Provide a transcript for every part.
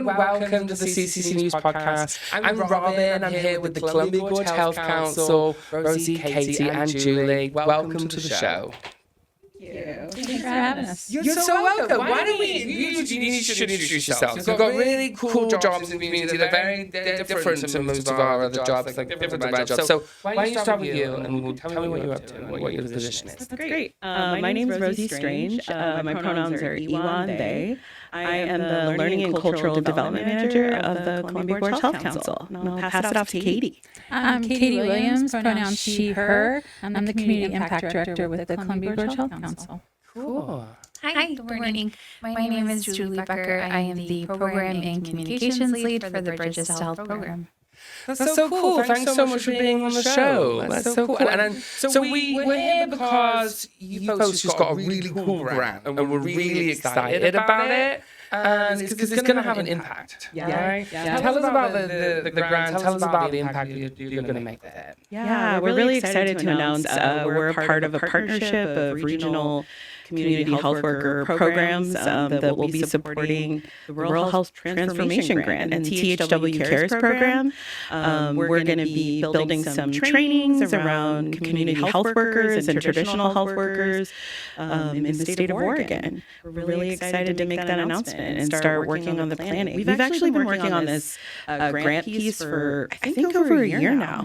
and welcome to the CCCNews Podcast. I'm Robin, I'm here with the Columbia Gorge Health Council, Rosie, Katie and Julie. Welcome to the show. Thanks for having us. You're so welcome. Why don't you should introduce yourselves. We've got really cool jobs in the community that are very different to most of our other jobs, like different to my jobs. So why don't you start with you and tell me what you're up to and what your position is. That's great. My name is Rosie Strange. My pronouns are Iwan, they. I am the Learning and Cultural Development Manager of the Columbia Gorge Health Council. And I'll pass it off to Katie. I'm Katie Williams, pronouns she, her. I'm the Community Impact Director with the Columbia Gorge Health Council. Cool. Hi, good morning. My name is Julie Becker. I am the Program and Communications Lead for the Bridges to Health program. That's so cool. Thanks so much for being on the show. That's so cool. And so we're here because you folks just got a really cool grant and we're really excited about it. And it's going to have an impact, right? Tell us about the grant. Tell us about the impact you're going to make there. Yeah, we're really excited to announce we're a part of a partnership of regional community health worker programs that will be supporting the Rural Health Transformation Grant and the THW Cares program. We're going to be building some trainings around community health workers and traditional health workers in the state of Oregon. We're really excited to make that announcement and start working on the planning. We've actually been working on this grant piece for, I think, over a year now,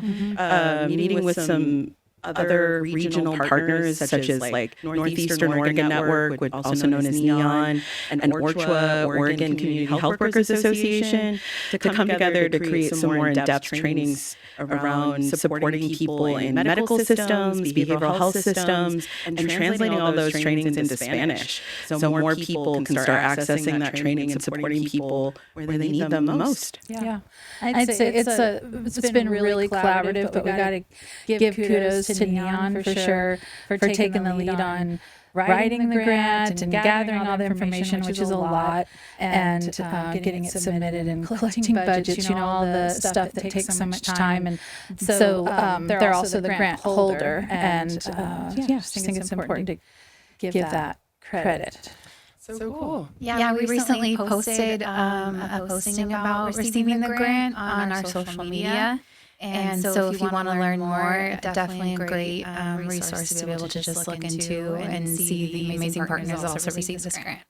meeting with some other regional partners such as like Northeastern Oregon Network, also known as NEON, and ORCHWA, Oregon Community Health Workers Association, to come together to create some more in-depth trainings around supporting people in medical systems, behavioral health systems, and translating all those trainings into Spanish so more people can start accessing that training and supporting people where they need them the most. Yeah. I'd say it's been really collaborative, but we got to give kudos to NEON for sure for taking the lead on writing the grant and gathering all the information, which is a lot, and getting it submitted and collecting budgets, all the stuff that takes so much time. And so they're also the grant holder, and I just think it's important to give that credit. So cool. Yeah, we recently posted a posting about receiving the grant on our social media. And so if you want to learn more, definitely a great resource to be able to just look into and see the amazing partners that also receive this grant.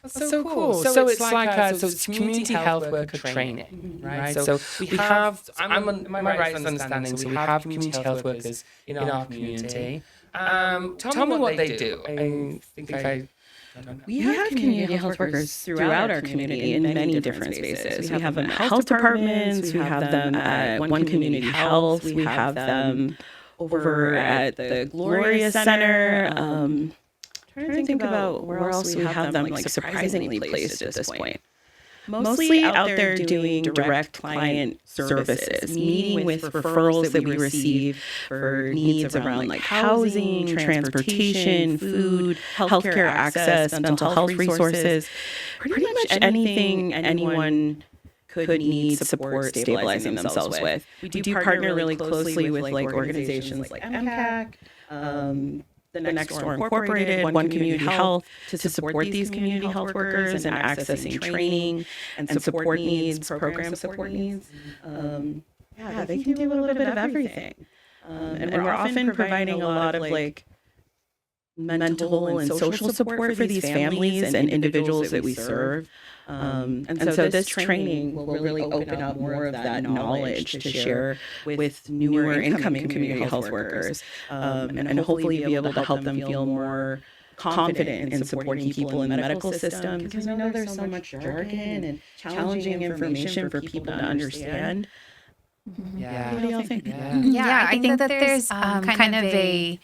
That's so cool. So it's like so it's community health worker training, right? So we have, my right understanding, so we have community health workers in our community. Tell me what they do. I think we have community health workers throughout our community in many different spaces. We have them at health departments, we have them at One Community Health, we have them over at the Gloria Center. Trying to think about where else we have them like surprisingly placed at this point. Mostly out there doing direct client services, meeting with referrals that we receive for needs around like housing, transportation, food, healthcare access, mental health resources, pretty much anything anyone could need support stabilizing themselves with. We do partner really closely with like organizations like MCAC, the Next Door Incorporated, One Community Health, to support these community health workers and accessing training and support needs, program support needs. They can do a little bit of everything. And we're often providing a lot of like mental and social support for these families and individuals that we serve. And so this training will really open up more of that knowledge to share with newer incoming community health workers, and hopefully be able to help them feel more confident in supporting people in the medical system, because we know there's so much jargon and challenging information for people to understand. Yeah. What do y'all think? Yeah, I think that there's kind of a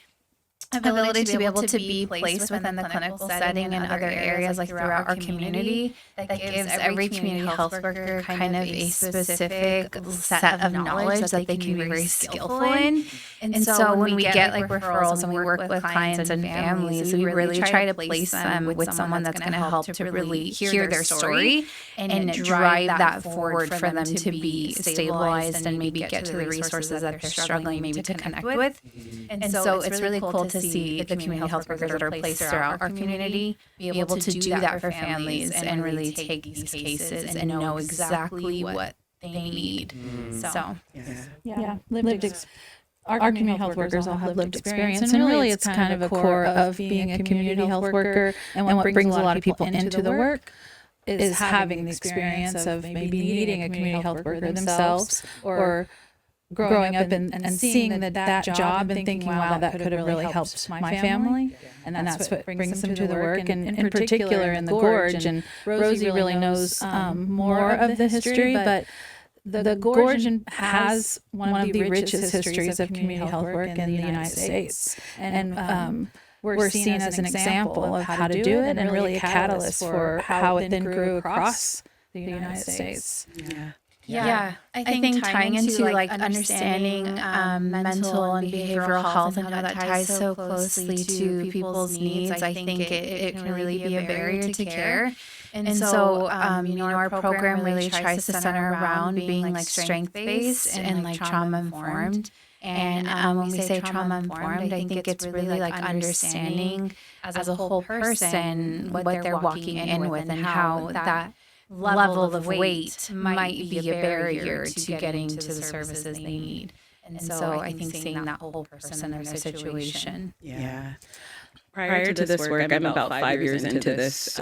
ability to be able to be placed within the clinical setting and other areas like throughout our community that gives every community health worker kind of a specific set of knowledge that they can be very skillful in. And so when we get like referrals and we work with clients and families, we really try to place them with someone that's going to help to really hear their story and drive that forward for them to be stabilized and maybe get to the resources that they're struggling maybe to connect with. And so it's really cool to see the community health workers that are placed throughout our community be able to do that for families and really take these cases and know exactly what they need. So, our community health workers all have lived experience, and really it's kind of a core of being a community health worker. And what brings a lot of people into the work is having the experience of maybe needing a community health worker themselves, or growing up and seeing that job and thinking, wow, that could have really helped my family. And that's what brings them to the work, and in particular in the Gorge. And Rosie really knows more of the history, but the Gorge has one of the richest histories of community health work in the United States. And we're seen as an example of how to do it, and really a catalyst for how it then grew across the United States. Yeah, I think tying into like understanding mental and behavioral health and how that ties so closely to people's needs, I think it can really be a barrier to care. And so, our program really tries to center around being like strength-based and like trauma-informed. And when we say trauma-informed, I think it's really like understanding as a whole person what they're walking in with, and how that level of weight might be a barrier to getting to the services they need. And so I think seeing that whole person and their situation. Yeah. Prior to this work, I'm about 5 years into this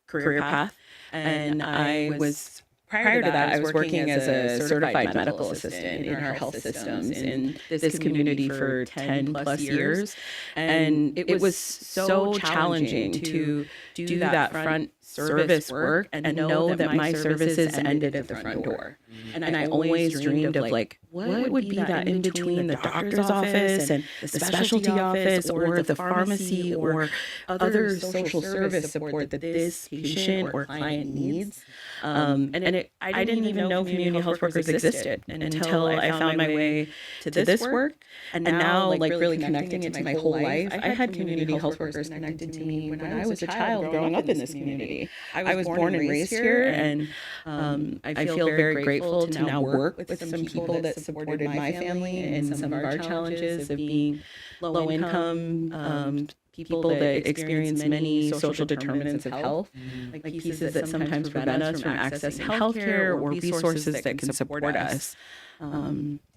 career path, and I was, prior to that, I was working as a certified medical assistant in our health systems in this community for 10 plus years. And it was so challenging to do that front service work and know that my services ended at the front door. And I always dreamed of like, what would be that in between the doctor's office and the specialty office or the pharmacy or other social service support that this patient or client needs. I didn't even know community health workers existed until I found my way to this work. And now, like really connecting it to my whole life, I had community health workers connected to me when I was a child growing up in this community. I was born and raised here, and I feel very grateful to now work with some people that supported my family and some of our challenges of being low income, people that experience many social determinants of health, like pieces that sometimes prevent us from accessing healthcare or resources that can support us.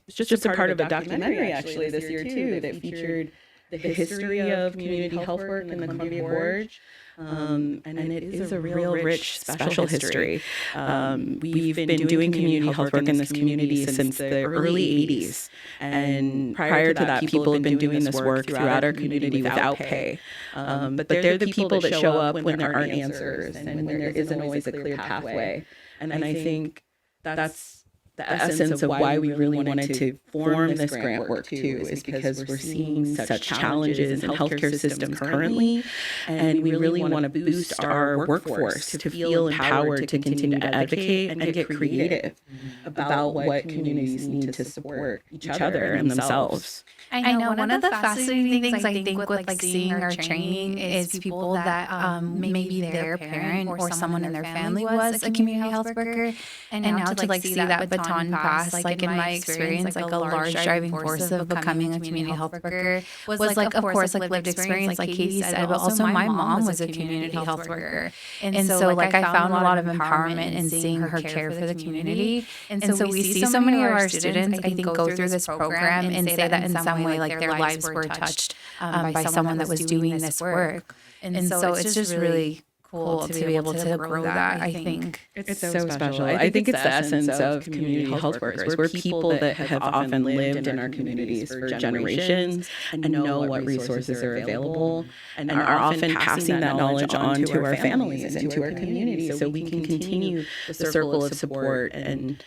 It's just a part of a documentary actually this year too that featured the history of community health work in the Columbia Gorge. And it is a real rich, special history. We've been doing community health work in this community since the early 80s. And prior to that, people have been doing this work throughout our community without pay. But they're the people that show up when there aren't answers and when there isn't always a clear pathway. And I think that's the essence of why we really wanted to form this grant work too, is because we're seeing such challenges in healthcare systems currently, and we really want to boost our workforce to feel empowered to continue to advocate and get creative about what communities need to support each other and themselves. I know one of the fascinating things I think with like seeing our training is people that maybe their parent or someone in their family was a community health worker, and now to like see that baton pass, like in my experience, like a large driving force of becoming a community health worker was like, of course, like lived experience, like Katie said, but also my mom was a community health worker. And so like I found a lot of empowerment in seeing her care for the community. And so we see so many of our students, I think, go through this program and say that in some way like their lives were touched by someone that was doing this work. And so it's just really cool to be able to grow that, I think. It's so special. I think it's the essence of community health workers. We're people that have often lived in our communities for generations and know what resources are available and are often passing that knowledge on to our families and to our communities so we can continue the circle of support and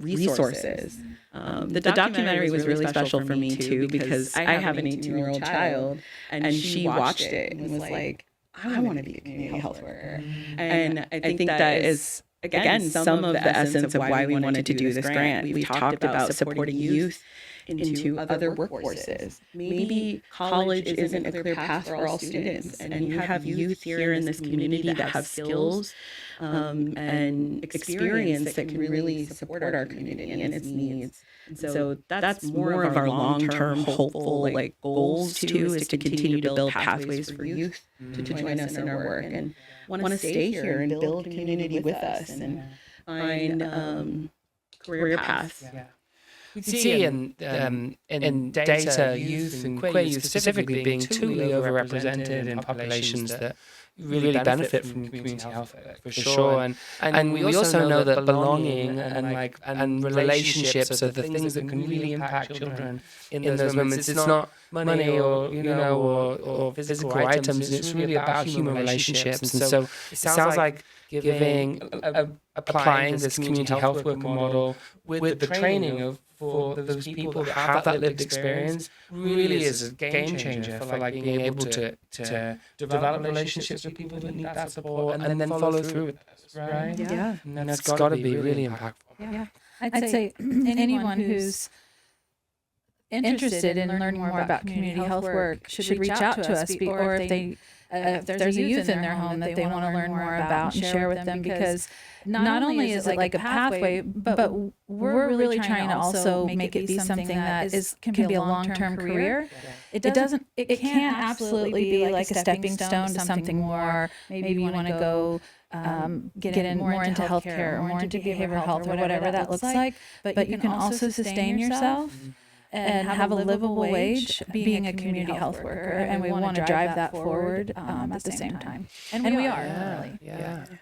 resources. The documentary was really special for me too because I have an 18-year-old child and she watched it and was like, I want to be a community health worker. And I think that is again, some of the essence of why we wanted to do this grant. We've talked about supporting youth into other workforces. Maybe college isn't a clear path for all students, and you have youth here in this community that have skills and experience that can really support our community and its needs. And so that's more of our long-term hopeful goals too, is to continue to build pathways for youth to join us in our work and want to stay here and build community with us and find career paths. Yeah. We see in data, youth and queer youth specifically being truly overrepresented in populations that really benefit from community health work, for sure. And we also know that belonging and relationships are the things that can really impact children in those moments. It's not money or physical items. It's really about human relationships. And so it sounds like applying this community health worker model with the training for those people that have that lived experience really is a game changer for being able to develop relationships with people that need that support and then follow through with this, right? Yeah. And that's got to be really impactful. Yeah. I'd say anyone who's interested in learning more about community health work should reach out to us, or if there's a youth in their home that they want to learn more about and share with them, because not only is it like a pathway, but we're really trying to also make it be something that can be a long-term career. It can't absolutely be like a stepping stone to something more. Maybe you want to go get more into healthcare or more into behavioral health or whatever that looks like. But you can also sustain yourself and have a livable wage being a community health worker, and we want to drive that forward at the same time. And we are, really.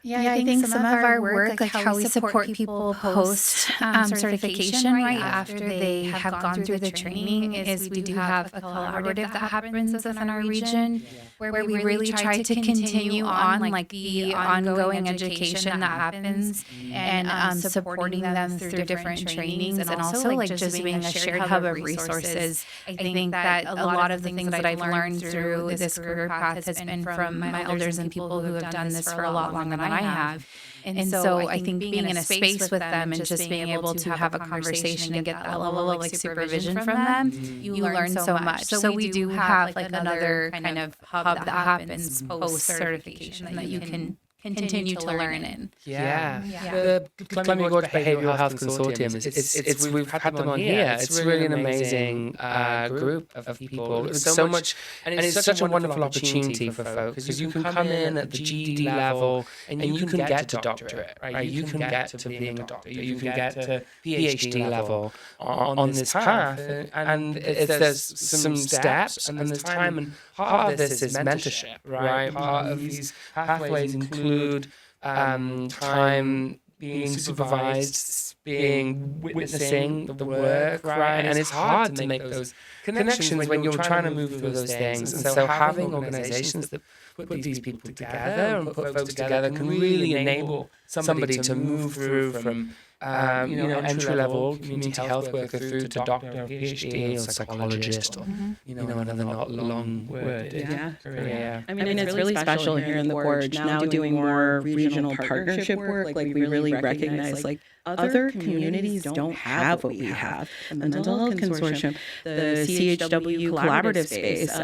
Yeah, I think some of our work, like how we support people post certification right after they have gone through the training, is we do have a collaborative that happens within our region where we really try to continue on the ongoing education that happens and supporting them through different trainings, and also just being a shared hub of resources. I think that a lot of the things that I've learned through this career path has been from my elders and people who have done this for a lot longer than I have. And so I think being in a space with them and just being able to have a conversation and get that level of supervision from them, you learn so much. So we do have another kind of hub that happens post certification that you can continue to learn in. The Columbia Gorge Behavioral Health Consortium, we've had them on here. It's really an amazing group of people. It's so much, and it's such a wonderful opportunity for folks, because you can come in at the GED level and you can get to doctorate, right? You can get to being a doctor. You can get to PhD level on this path, and there's some steps and there's time, and part of this is mentorship, right? Part of these pathways include time being supervised, witnessing the work, right? And it's hard to make those connections when you're trying to move through those things. And so having organizations that put these people together and put folks together can really enable somebody to move through from entry-level community health worker through to doctor, or PhD, or psychologist, or another not long word. Yeah. I mean, it's really special here in the Gorge now doing more regional partnership work. We really recognize other communities don't have what we have. The Mental Health Consortium, the CHW collaborative space,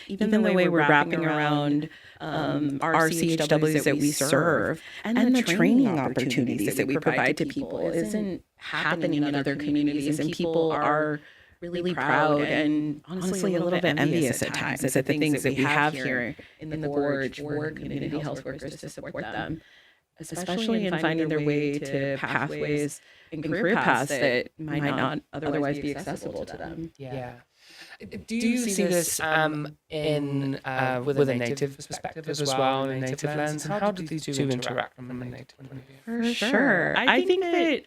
even the way we're wrapping around our CHWs that we serve, and the training opportunities that we provide to people isn't happening in other communities, and people are really proud and honestly a little bit envious at times at the things that we have here in the Gorge for community health workers to support them, especially in finding their way to pathways and career paths that might not otherwise be accessible to them. Do you see this in with a native perspective as well, in a native lens? And how do these two interact from a native point of view? For sure. I think that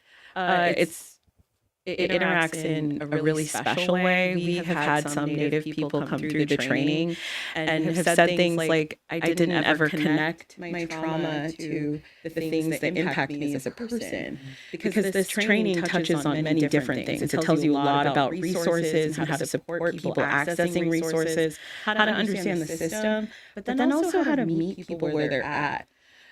it interacts in a really special way. We have had some Native people come through the training and have said things like, I didn't ever connect my trauma to the things that impact me as a person. Because this training touches on many different things. It tells you a lot about resources and how to support people accessing resources, how to understand the system, but then also how to meet people where they're at.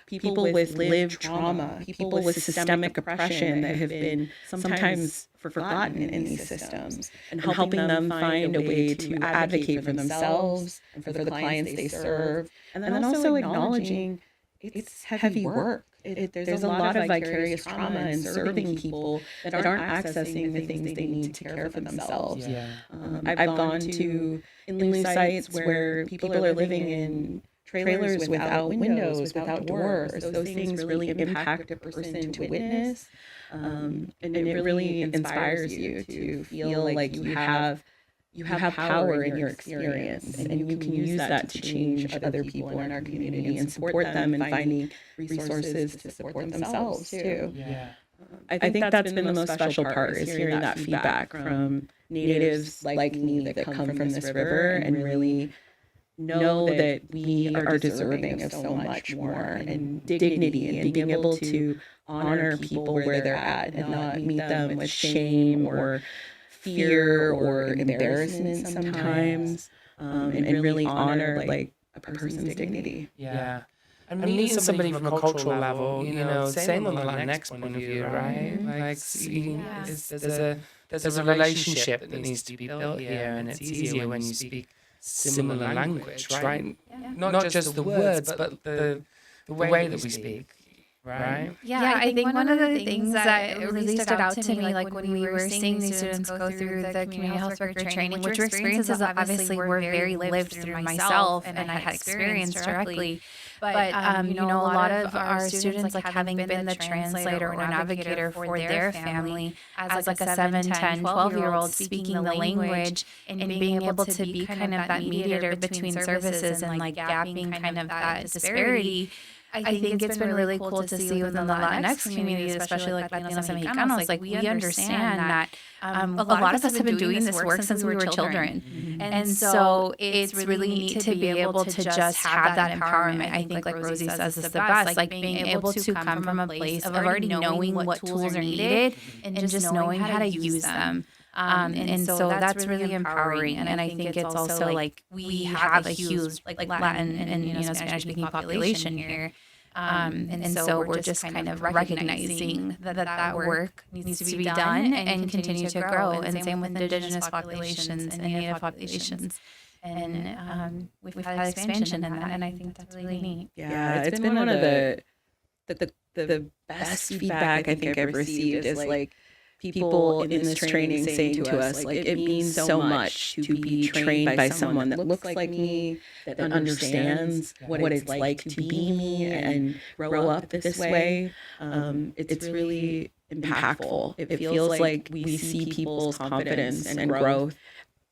people with lived trauma, people with systemic oppression that have been sometimes forgotten in these systems, and helping them find a way to advocate for themselves and for the clients they serve. And then also acknowledging it's heavy work. There's a lot of vicarious trauma in serving people that aren't accessing the things they need to care for themselves. I've gone to inling sites where people are living in trailers without windows, without doors. Those things really impact a person to witness. And it really inspires you to feel like you have power in your experience, and you can use that to change other people in our community and support them in finding resources to support themselves too. I think that's been the most special part, is hearing that feedback from natives like me that come from this river and really know that we are deserving of so much more, and dignity, and being able to honor people where they're at and not meet them with shame or fear or embarrassment sometimes, and really honor like a person's dignity. And meeting somebody from a cultural level, same on the Latinx point of view, right? Like, there's a relationship that needs to be built here, and it's easier when you speak similar language, right? Not just the words, but the way that we speak. Right? Yeah, I think one of the things that really stood out to me, like when we were seeing these students go through the community health worker training, which were experiences that obviously were very lived through myself, and I had experienced directly. But, a lot of our students, like having been the translator or navigator for their family as like a 7, 10, 12-year-old, speaking the language and being able to be kind of that mediator between services and like gapping kind of that disparity. I think it's been really cool to see within the Latinx community, especially like Latinos and Mexicanos, like we understand that a lot of us have been doing this work since we were children. Mm-hmm. And so it's really neat to be able to just have that empowerment. I think like Rosie says is the best, like being able to come from a place of already knowing what tools are needed and just knowing how to use them. And so that's really empowering. And I think it's also like we have a huge like Latin and Spanish speaking population here. And so we're just kind of recognizing that work needs to be done and continue to grow. And same with Indigenous populations and Native populations. And we've had expansion in that, and I think that's really neat. Yeah, it's been one of the best feedback I think I've received is like people in this training saying to us, like, it means so much to be trained by someone that looks like me, that understands what it's like to be me and grow up this way. It's really impactful. It feels like we see people's confidence and growth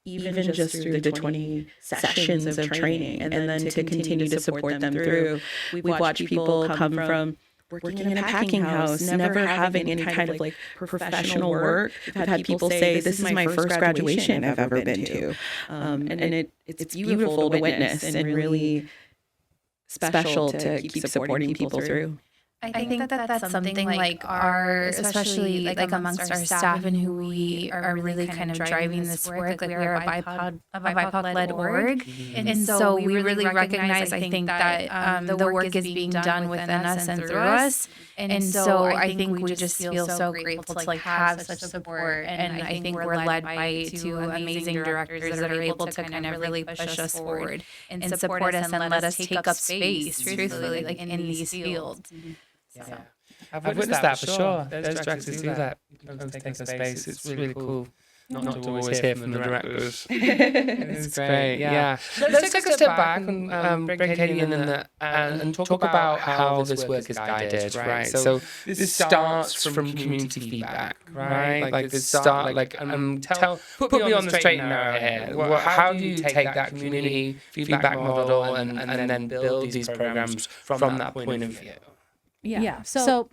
even just through the 20 sessions of training, and then to continue to support them through. We've watched people come from working in a packing house, never having any kind of like professional work. I've had people say, this is my first graduation I've ever been to. And it's beautiful to witness and really special to keep supporting people through. I think that's something like especially like amongst our staff and who we are really kind of driving this work. Like we are a BIPOC-led org. Mm-hmm. And so we really recognize, I think, that the work is being done within us and through us. And so I think we just feel so grateful to like have such support. And I think we're led by two amazing directors that are able to kind of really push us forward and support us and let us take up space, truthfully, like in these fields. Mm-hmm. Yeah. I've witnessed that for sure. There's directors do that. Don't take up space. It's really cool not to always hear from the directors. It's great. Yeah. Let's take a step back and bring Katie in and talk about how this work is guided, right? So this starts from community feedback, right? Like this start, put me on the straight and narrow here. How do you take that community feedback model and then build these programs from that point of view? Yeah. So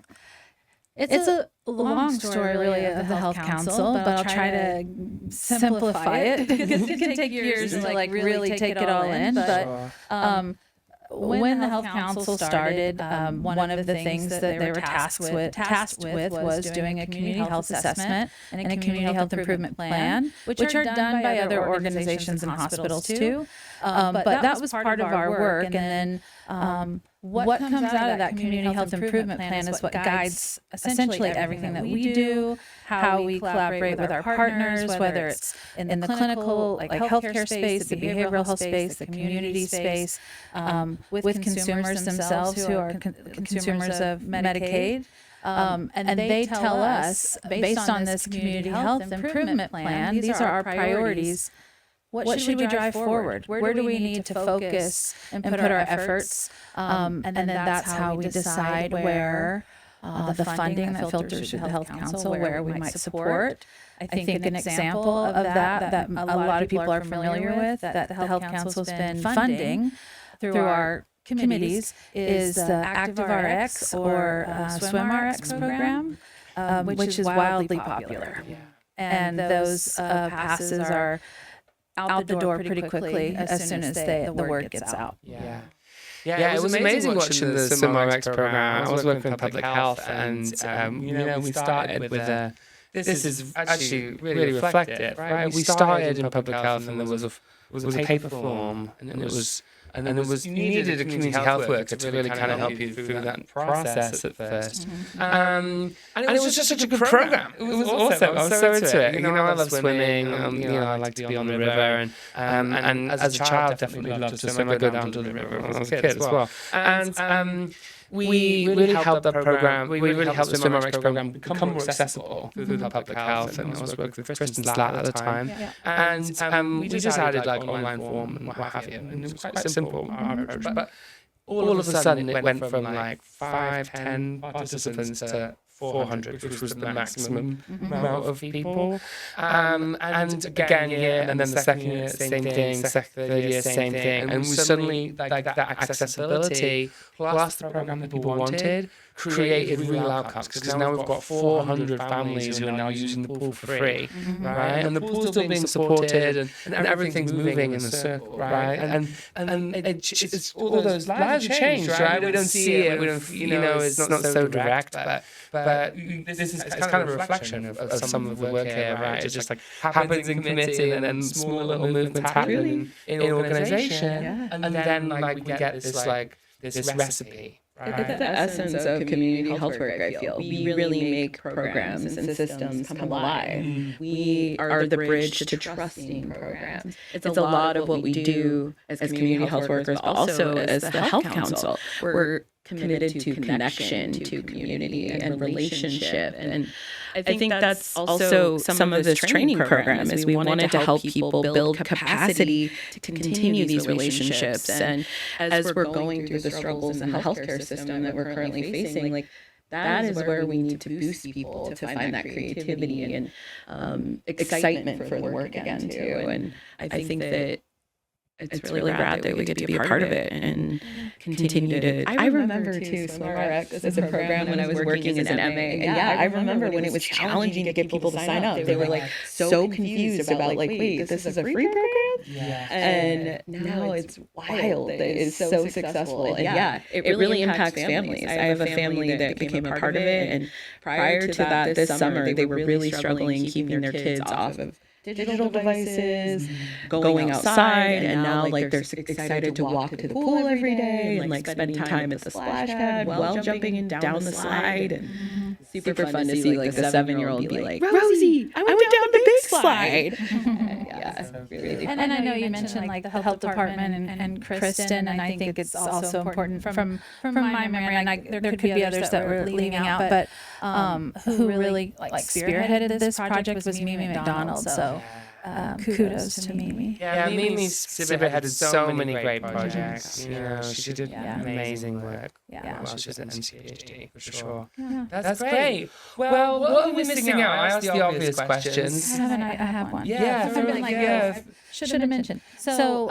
it's a long story really of the Health Council, but I'll try to simplify it because it can take years to like really take it all in. But when the Health Council started, one of the things that they were tasked with was doing a community health assessment and a community health improvement plan, which are done by other organizations and hospitals too. But that was part of our work. And then what comes out of that community health improvement plan is what guides essentially everything that we do, how we collaborate with our partners, whether it's in the clinical, like healthcare space, the behavioral health space, the community space, with consumers themselves who are consumers of Medicaid. And they tell us, based on this community health improvement plan, these are our priorities. What should we drive forward? Where do we need to focus and put our efforts? And then that's how we decide where the funding that filters through the Health Council, where we might support. I think an example of that a lot of people are familiar with, that the Health Council's been funding through our committees, is the ActiveRx or SwimRx program, which is wildly popular. And those passes are out the door pretty quickly as soon as the word gets out. Yeah, it was amazing watching the SwimRx program. I was working in public health, and we started with this is actually really reflective, right? We started in public health, and there was a paper form, and it was. And then you needed a community health worker to really kind of help you through that process at first. And it was just such a good program. It was awesome. I was so into it. I love swimming. I like to be on the river. And as a child, definitely loved to swim. I go down to the river when I was a kid as well. And we really helped that program. We really helped the SwimRx program become more accessible through the public health. And I was working with Kristen Slatt at the time. And we just added like online form and what have you. And it was quite simple, our approach. But all of a sudden, it went from like 5-10 participants to 400, which was the maximum amount of people. And again, and then the second year, same thing, third year, same thing. And we suddenly, like that accessibility, plus the program that people wanted, created real outcomes. Because now we've got 400 families who are now using the pool for free, right? And the pool's still being supported, and everything's moving in a circle, right? And it's all those lives have changed, right? We don't see it, we don't, it's not so direct, but this is it's kind of a reflection of some of the work here, right? It just like happens in committee, and then small little movements happen in organization, and then like we get this recipe. Right. It's the essence of community health work, I feel. We really make programs and systems come alive. We are the bridge to trusting programs. It's a lot of what we do as community health workers, but also as the Health Council. We're committed to connection, to community and relationship. And I think that's also some of this training program is we wanted to help people build capacity to continue these relationships. And as we're going through the struggles in the healthcare system that we're currently facing, like that is where we need to boost people to find that creativity and excitement for the work again too. And I think that it's really rad that we get to be a part of it and continue to. I remember too, SwimRx as a program when I was working as an MA. And I remember when it was challenging to get people to sign up. They were like so confused about like, wait, this is a free program? And now it's wild that it's so successful. And it really impacts families. I have a family that became a part of it. And prior to that, this summer, they were really struggling keeping their kids off of digital devices, going outside, and now like they're excited to walk to the pool every day and like spending time at the splash pad while jumping down the slide. And super fun to see like the 7-year-old be like, Rosie, I went down the big slide. Really. And I know you mentioned like the health department and Kristen, and I think it's also important from my memory, and there could be others that we're leaving out, but who really like spearheaded this project was Mimi McDonald. So kudos to Mimi. Yeah, Mimi spearheaded so many great projects. She did amazing work. While she was at NCHD, for sure. That's great. Well, what are we missing out? I asked the obvious questions. I have one. Should have mentioned. So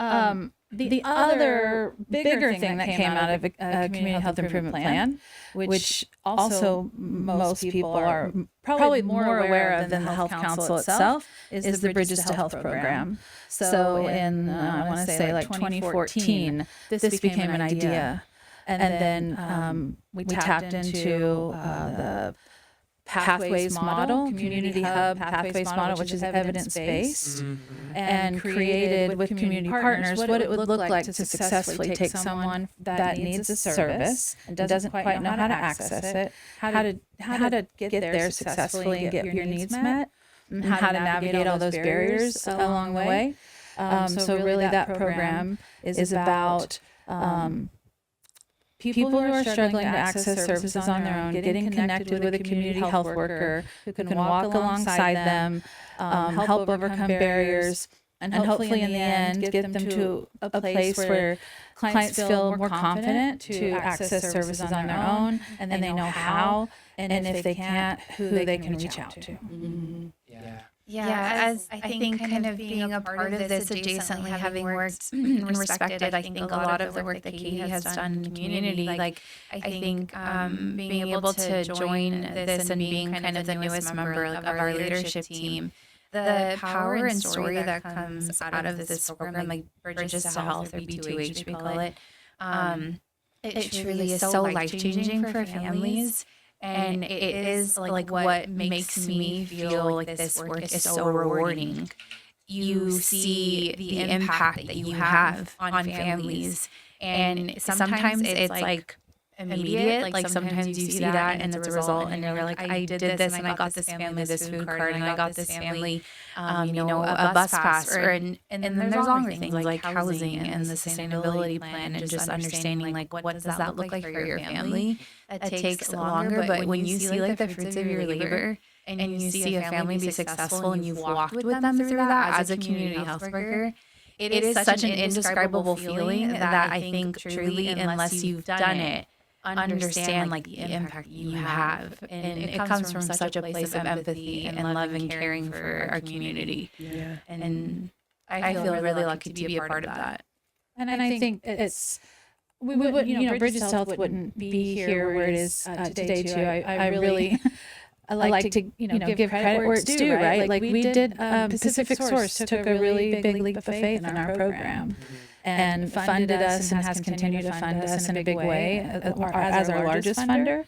the other bigger thing that came out of a community health improvement plan, which also most people are probably more aware of than the Health Council itself, is the Bridges to Health program. So in, I want to say like 2014, this became an idea. And then we tapped into the pathways model, community hub pathways model, which is evidence-based, and created with community partners what it would look like to successfully take someone that needs a service and doesn't quite know how to access it, how to get there successfully and get your needs met, and how to navigate all those barriers along the way. So really that program is about people who are struggling to access services on their own, getting connected with a community health worker who can walk alongside them, help overcome barriers, and hopefully in the end get them to a place where clients feel more confident to access services on their own, and they know how, and if they can't, who they can reach out to. Yeah, as I think kind of being a part of this adjacently, having worked and respected, I think a lot of the work that Katie has done in the community, like I think being able to join this and being kind of the newest member of our leadership team, the power and story that comes out of this program, like Bridges to Health or B2H, we call it, it truly is so life-changing for families. And it is like what makes me feel like this work is so rewarding. You see the impact that you have on families. And sometimes it's like immediate. Like sometimes you see that and it's a result and you're like, I did this and I got this family this food card and I got this family, a bus pass. And then there's longer things like housing and the sustainability plan and just understanding like what does that look like for your family. It takes longer, but when you see like the fruits of your labor and you see a family be successful and you've walked with them through that as a community health worker, it is such an indescribable feeling that I think truly, unless you've done it, understand like the impact you have. And it comes from such a place of empathy and love and caring for our community. Yeah. And I feel really lucky to be a part of that. And I think it's, we would, Bridges to Health wouldn't be here where it is today too. I really, I like to, give credit where it's due, right? Like we did, Pacific Source took a really big leap of faith in our program. And funded us and has continued to fund us in a big way as our largest funder.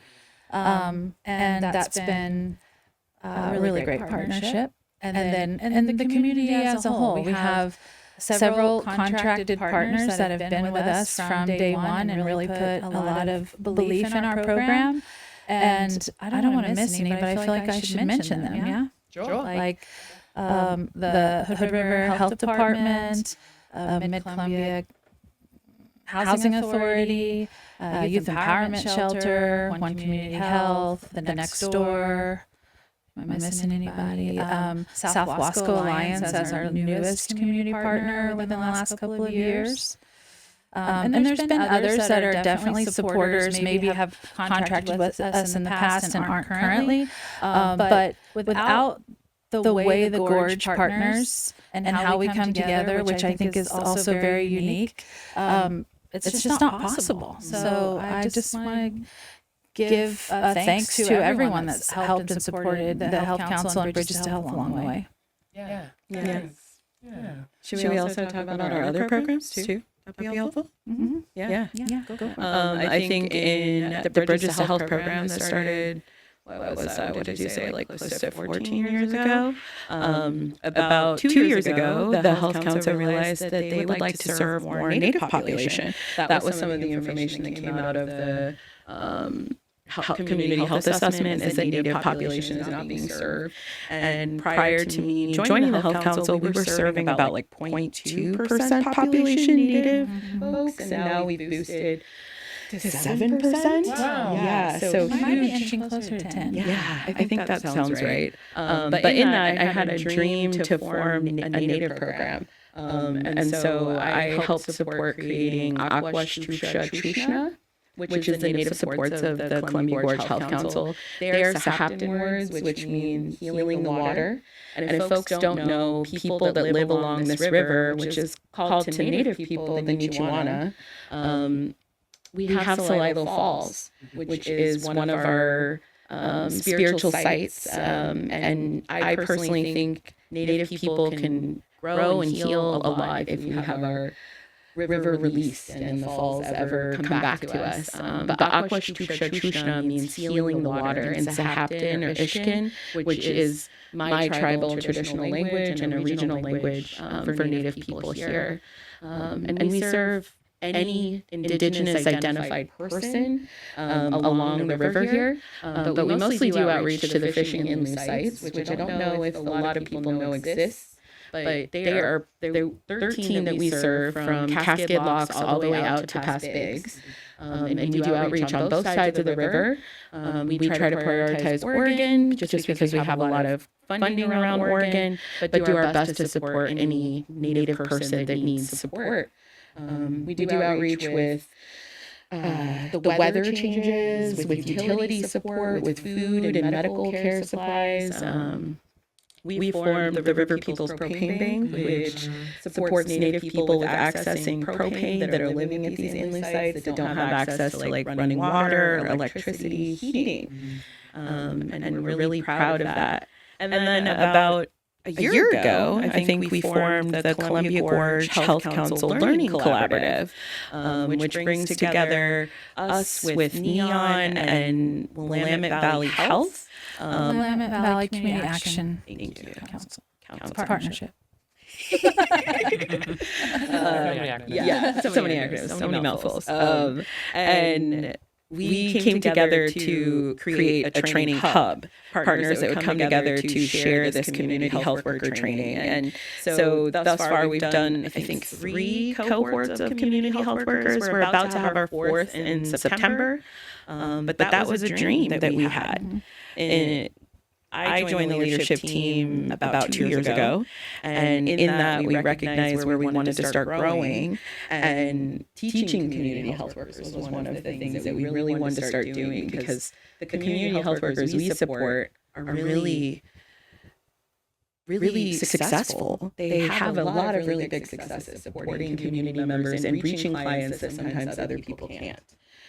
And that's been a really great partnership. And then the community as a whole. We have several contracted partners that have been with us from day one and really put a lot of belief in our program. And I don't want to miss any, but I feel like I should mention them, yeah? Sure. Like the Hood River Health Department, Mid-Columbia Housing Authority, Youth Empowerment Shelter, One Community Health, the Next Door. Am I missing anybody? South Wasco Alliance as our newest community partner within the last couple of years. And there's been others that are definitely supporters, maybe have contracted with us in the past and aren't currently. But without the way the Gorge partners and how we come together, which I think is also very unique, it's just not possible. So I just want to give thanks to everyone that's helped and supported the Health Council and Bridges to Health along the way. Yeah. Should we also talk about our other programs too? That'd be helpful. Mm-hmm. Yeah. Go. I think in the Bridges to Health program that started, what did you say, like close to 14 years ago? About 2 years ago, the Health Council realized that they would like to serve more Native population. That was some of the information that came out of the community health assessment, is that Native population is not being served. And prior to me joining the Health Council, we were serving about like 0.2% population Native folks, and now we've boosted to 7%. Wow. Yeah, so We might be inching closer to 10. yeah, I think that sounds right. But in that, I had a dream to form a Native program. And so I helped support creating Akwashtusha Trishna, which is the Native supports of the Columbia Gorge Health Council. They're Sahaptin words, which mean healing the water. And if folks don't know, people that live along this river, which is called to Native people the Nichiwana, we have Salilo Falls, which is one of our spiritual sites. And I personally think Native people can grow and heal a lot if we have our river released and in the falls ever come back to us. But Aquashtushna means healing the water in Sahaptin or Ishkin, which is my tribal traditional language and a regional language for Native people here. And we serve any Indigenous identified person along the river here, but we mostly do outreach to the fishing in loose sites, which I don't know if a lot of people know exists. But they're 13 that we serve from Cascade Locks all the way out to Pass Biggs. And we do outreach on both sides of the river. We try to prioritize Oregon just because we have a lot of funding around Oregon, but do our best to support any Native person that needs support. We do outreach with the weather changes, with utility support, with food and medical care supplies. We formed the River People's Propane Bank, which supports Native people with accessing propane that are living at these inland sites that don't have access to like running water, electricity, heating. And we're really proud of that. And then about a year ago, I think we formed the Columbia Gorge Health Council Learning Collaborative, which brings together us with Neon and Willamette Valley Health. Willamette Valley Community Action Council partnership. So many acronyms, so many mouthfuls. And we came together to create a training hub, partners that would come together to share this community health worker training. And so thus far we've done, I think, 3 cohorts of community health workers. We're about to have our 4th in September. But that was a dream that we had. And I joined the leadership team about 2 years ago, and in that we recognized where we wanted to start growing, and teaching community health workers was one of the things that we really wanted to start doing, because the community health workers we support are really successful. They have a lot of really big successes supporting community members and reaching clients that sometimes other people can't.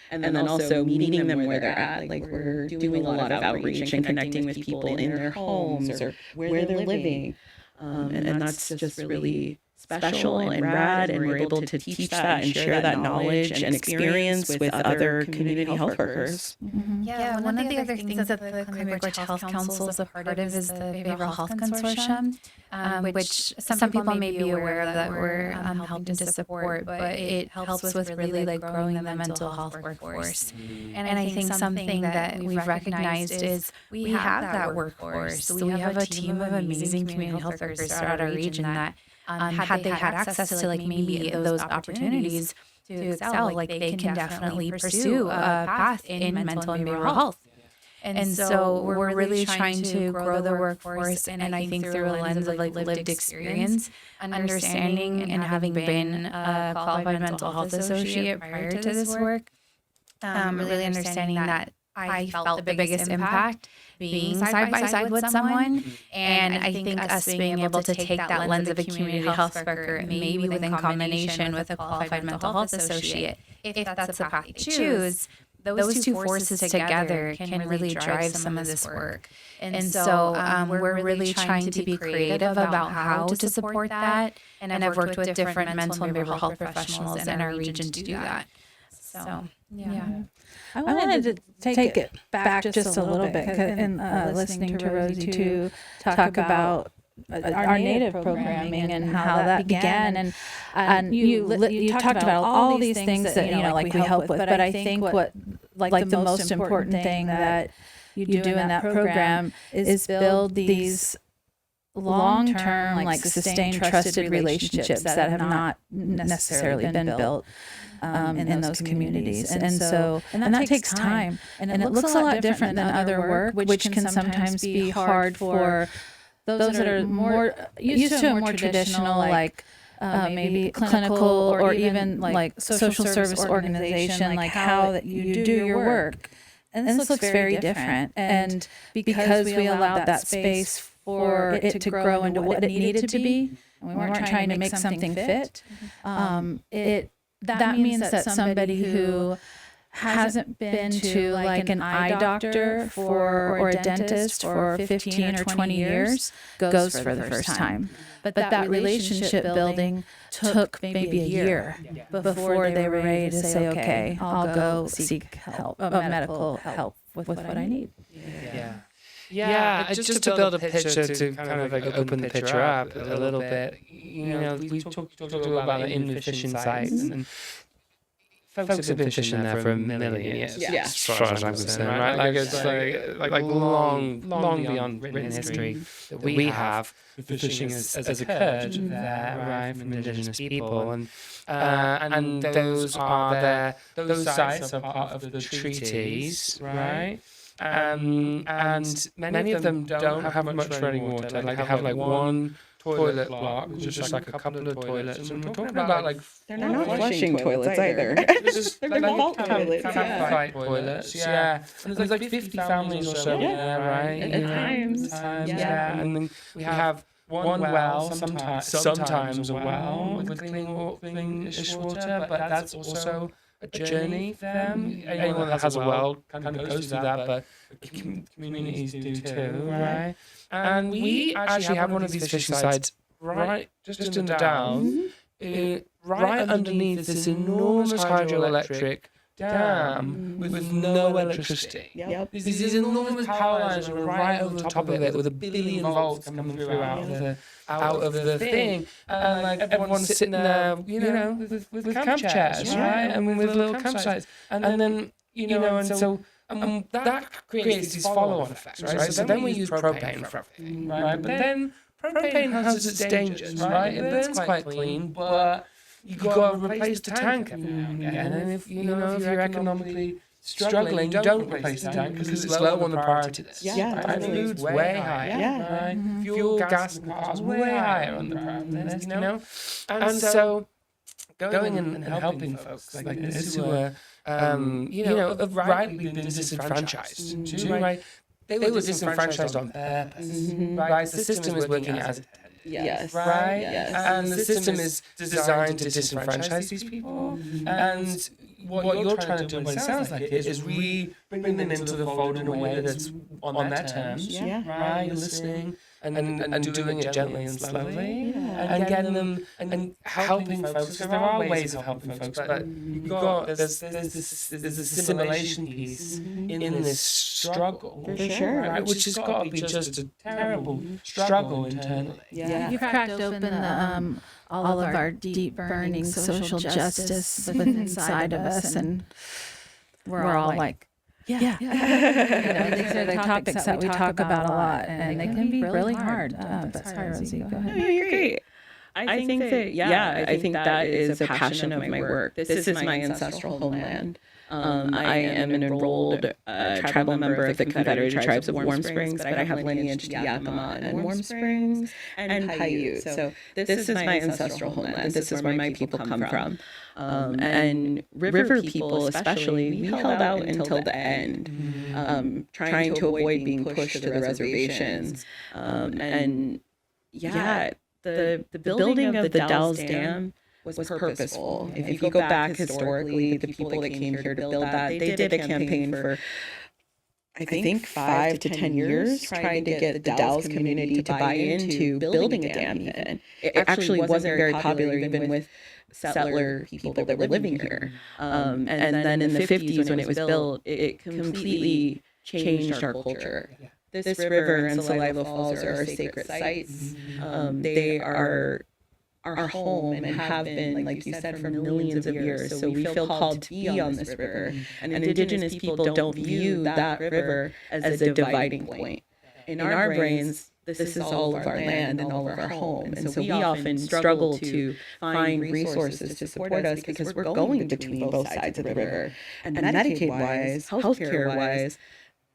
And then also meeting them where they're at. Like, we're doing a lot of outreach and connecting with people in their homes or where they're living. And that's just really special and rad, and we're able to teach that and share that knowledge and experience with other community health workers. Mm-hmm. Yeah, one of the other things that the Columbia Gorge Health Council is a part of is the Behavioral Health Consortium, which some people may be aware of that we're helping to support, but it helps with really like growing the mental health workforce. And I think something that we've recognized is we have that workforce. So we have a team of amazing community health workers throughout our region that had they had access to like maybe those opportunities to excel, like they can definitely pursue a path in mental and behavioral health. And so we're really trying to grow the workforce, and I think through a lens of like lived experience, understanding and having been a qualified mental health associate prior to this work, really understanding that I felt the biggest impact being side by side with someone. And I think us being able to take that lens of a community health worker, maybe within combination with a qualified mental health associate, if that's the path they choose, those two forces together can really drive some of this work. And so we're really trying to be creative about how to support that. And I've worked with different mental and behavioral health professionals in our region to do that. So, yeah. I wanted to take it back just a little bit, and listening to Rosie too talk about our Native programming and how that began, and you talked about all these things that like we help with, but I think what like the most important thing that you do in that program is build these long-term, like sustained, trusted relationships that have not necessarily been built in those communities. And that takes time. And it looks a lot different than other work, which can sometimes be hard for those that are more used to a more traditional, like maybe clinical or even like social service organization, like how that you do your work. And this looks very different. And because we allowed that space for it to grow into what it needed to be, and we weren't trying to make something fit, that means that somebody who hasn't been to like an eye doctor or a dentist for 15 or 20 years goes for the first time. But that relationship building took maybe a year before they were ready to say, okay, I'll go seek help, medical help with what I need. Yeah, just to build a picture, to kind of like open the picture up a little bit. We talked about the inefficient sites, and folks have been fishing there for a million years. Yeah. As far as I'm concerned, right? Like it's like long beyond written history that we have. Fishing has occurred there, right, from indigenous people, and those sites are part of the treaties, right? And many of them don't have much running water. Like they have like one toilet block, just like a couple of toilets. And we're talking about like they're not flushing toilets either. They're vault toilets, campsite toilets. Yeah. And there's like 50 families or so there, right? At times. Yeah. And then we have one well, sometimes a well with clean-ish water, but that's also a journey for them. Anyone that has a well kind of goes through that, but communities do too, right? And we actually have one of these fishing sites right just in the down, right underneath this enormous hydroelectric dam with no electricity. Yep. These enormous power lines are right over the top of it with 1 billion volts coming through out of the thing, and like everyone's sitting there, with camp chairs, right, and with little campsites, and then and so that creates these follow-on effects, right? So then we use propane for everything, right? But then propane has its dangers, right? It burns quite clean, but you've got to replace the tank every now and again. And if you're economically struggling, don't replace the tank because it's low on the priority list. Yeah, right? Food's way higher. Right? Fuel, gas, and cars way higher on the priority list. And so going and helping folks like this who are, have rightly been disenfranchised, too, right? They were disenfranchised on purpose, right? The system is working as it Yes. Right? Yes. And the system is designed to disenfranchise these people. And what you're trying to do, what it sounds like, is bring them into the fold in a way that's on their terms. Right? You're listening and doing it gently and slowly. And getting them and helping folks. Because there are ways of helping folks, but there's this assimilation piece in this struggle. For sure. Right? Which has got to be just a terrible struggle internally. You've cracked open all of our deep burning social justice within inside of us, and we're all like, these are the topics that we talk about a lot, and they can be really hard. But sorry, Rosie, go ahead. No, you're great. I think that is a passion of my work. This is my ancestral homeland. I am an enrolled tribal member of the Confederated Tribes of Warm Springs, but I have lineage to Yakima and Warm Springs and Paiute. So this is my ancestral homeland. This is where my people come from. And river people especially, we held out until the end, trying to avoid being pushed to the reservations. The building of the Dells Dam was purposeful. If you go back historically, the people that came here to build that, they did a campaign for, I think, 5 to 10 years trying to get the Dells community to buy into building a dam even. It actually wasn't very popular even with settler people that were living here. And then in the 50s when it was built, it completely changed our culture. This river and Saliva Falls are our sacred sites. They are our home and have been, like you said, for millions of years. So we feel called to be on this river. And Indigenous people don't view that river as a dividing point. In our brains, this is all of our land and all of our home. And so we often struggle to find resources to support us because we're going between both sides of the river. And Medicaid-wise, healthcare-wise,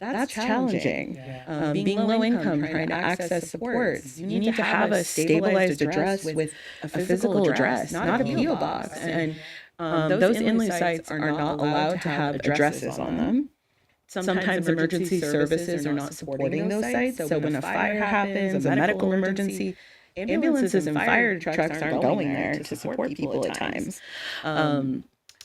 that's challenging. Being low income, trying to access supports, you need to have a stabilized address with a physical address, not a PO box. And those inlay sites are not allowed to have addresses on them. Sometimes emergency services are not supporting those sites. So when a fire happens, a medical emergency, ambulances and fire trucks aren't going there to support people at times.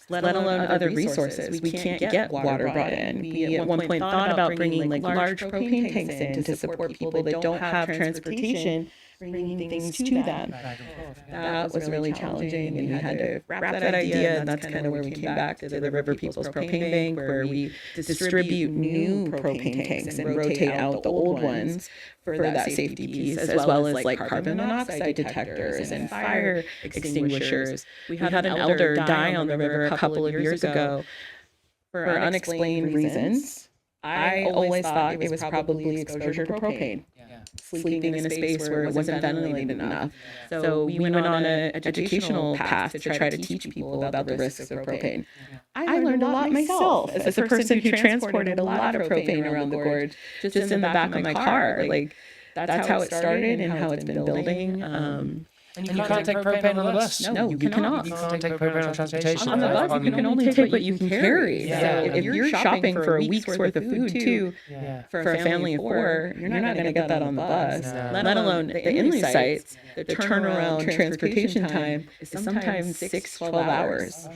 let alone other resources. We can't get water brought in. We at one point thought about bringing like large propane tanks in to support people that don't have transportation, bringing things to them. That was really challenging, and we had to wrap that idea, and that's kind of where we came back to the River People's Propane Bank, where we distribute new propane tanks and rotate out the old ones for that safety piece, as well as like carbon monoxide detectors and fire extinguishers. We had an elder die on the river a couple of years ago for unexplained reasons. I always thought it was probably exposure to propane. Sleeping in a space where it wasn't ventilated enough. So we went on an educational path to try to teach people about the risks of propane. I learned a lot myself as a person who transported a lot of propane around the gorge just in the back of my car. Like, that's how it started and how it's been building. And you can't take propane on the bus. No, you cannot. You can't take propane on transportation. On the bus, you can only take what you can carry. Yeah. So if you're shopping for a week's worth of food too, for a family of 4, you're not going to get that on the bus. Let alone the inland sites. The turnaround transportation time is sometimes 6-12 hours.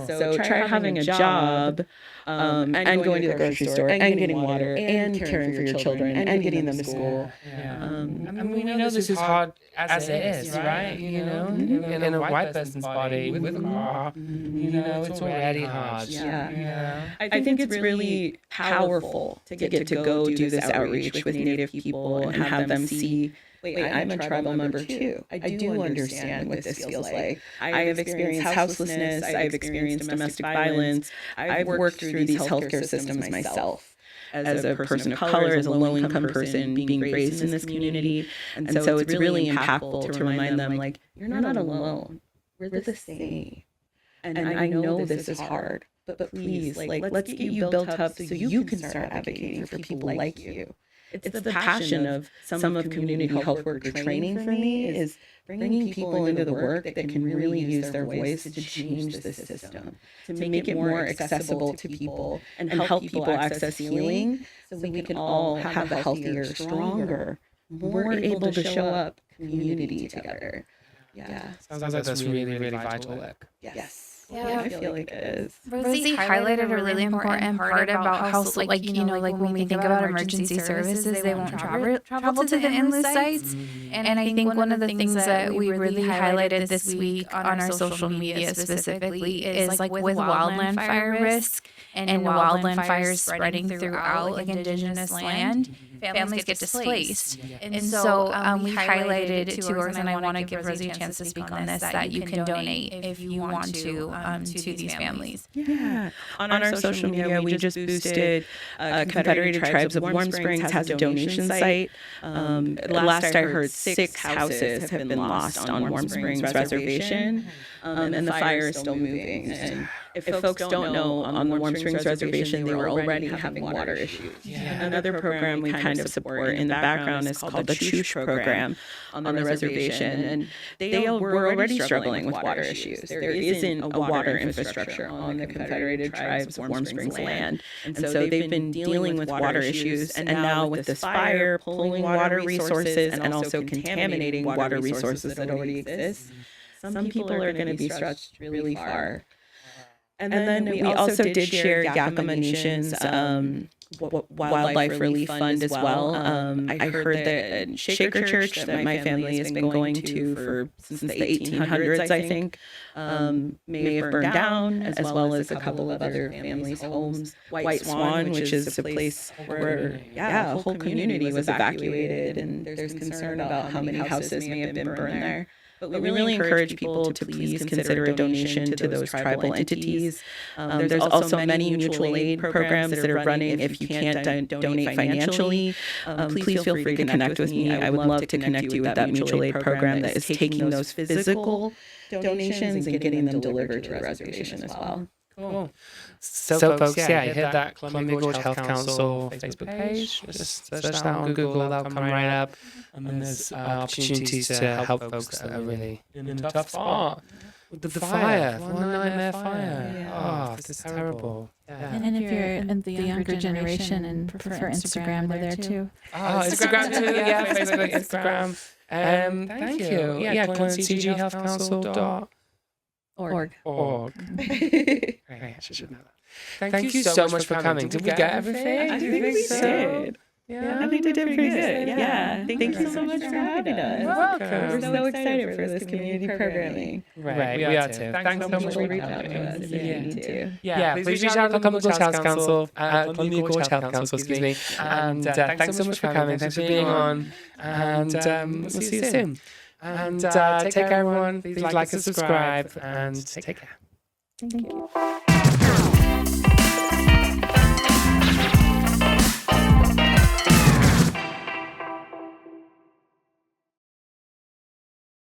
So try having a job and going to the grocery store and getting water and caring for your children and getting them to school. We know this is hard as it is, right? You know, in a white person's body with a car, it's already hard. Yeah. I think it's really powerful to get to go do this outreach with Native people and have them see, wait, I'm a tribal member too. I do understand what this feels like. I have experienced houselessness. I've experienced domestic violence. I've worked through these healthcare systems myself. As a person of color, as a low-income person being raised in this community. And so it's really impactful to remind them, like, you're not alone. We're the same. And I know this is hard, but please, like, let's get you built up so you can start advocating for people like you. It's the passion of some of community health worker training for me is bringing people into the work that can really use their voice to change the system, to make it more accessible to people and help people access healing so we can all have a healthier, stronger, more able to show up community together. Yeah. Sounds like that's really, really vital work. Yes. Yeah, I feel like it is. Rosie highlighted a really important part about how, like when we think about emergency services, they won't travel to the inland sites. And I think one of the things that we really highlighted this week on our social media specifically is like with wildland fire risk and wildland fires spreading throughout like indigenous land, families get displaced. And so we highlighted to ours, and I want to give Rosie a chance to speak on this, that you can donate if you want to these families. Yeah. On our social media, we just boosted Confederated Tribes of Warm Springs has a donation site. Last I heard, 6 houses have been lost on Warm Springs Reservation, and the fire is still moving. And if folks don't know, on the Warm Springs Reservation, they were already having water issues. Yeah. Another program we kind of support in the background is called the CHOOSH program on the reservation, and they were already struggling with water issues. There isn't a water infrastructure on the Confederated Tribes of Warm Springs land, and so they've been dealing with water issues, and now with this fire pulling water resources and also contaminating water resources that already exist, some people are going to be stretched really far. And then we also did share Yakima Nation's Wildlife Relief Fund as well. I heard that Shaker Church that my family has been going to since the 1800s, I think, may have burned down, as well as a couple of other families' homes. White Swan, which is a place where, a whole community was evacuated, and there's concern about how many houses may have been burned there. But we really encourage people to please consider a donation to those tribal entities. There's also many mutual aid programs that are running. If you can't donate financially, please feel free to connect with me. I would love to connect you with that mutual aid program that is taking those physical donations and getting them delivered to the reservation as well. Cool. So folks, hit that Columbia Gorge Health Council Facebook page. Just search that on Google, that'll come right up. And there's opportunities to help folks that are really in a tough spot. With the fire, one nightmare fire. Oh, it's terrible. Yeah. And if you're in the younger generation and prefer Instagram, they're there too. Oh, Instagram too, Facebook, Instagram. Thank you. Yeah, CCCNews Council. Org. Great, I should know that. Thank you so much for coming. Did we get everything? I think we did. Yeah. I think we did pretty good. Yeah. Thank you so much for having us. You're welcome. We're so excited for this community programming. Right, we are too. Thanks so much for reaching out to us if you need to. Yeah, please reach out to the Columbia Gorge Health Council, Columbia Gorge Health Council, excuse me. And thanks so much for coming. Thanks for being on. And we'll see you soon. And take care, everyone. Please like and subscribe. And take care. Thank you.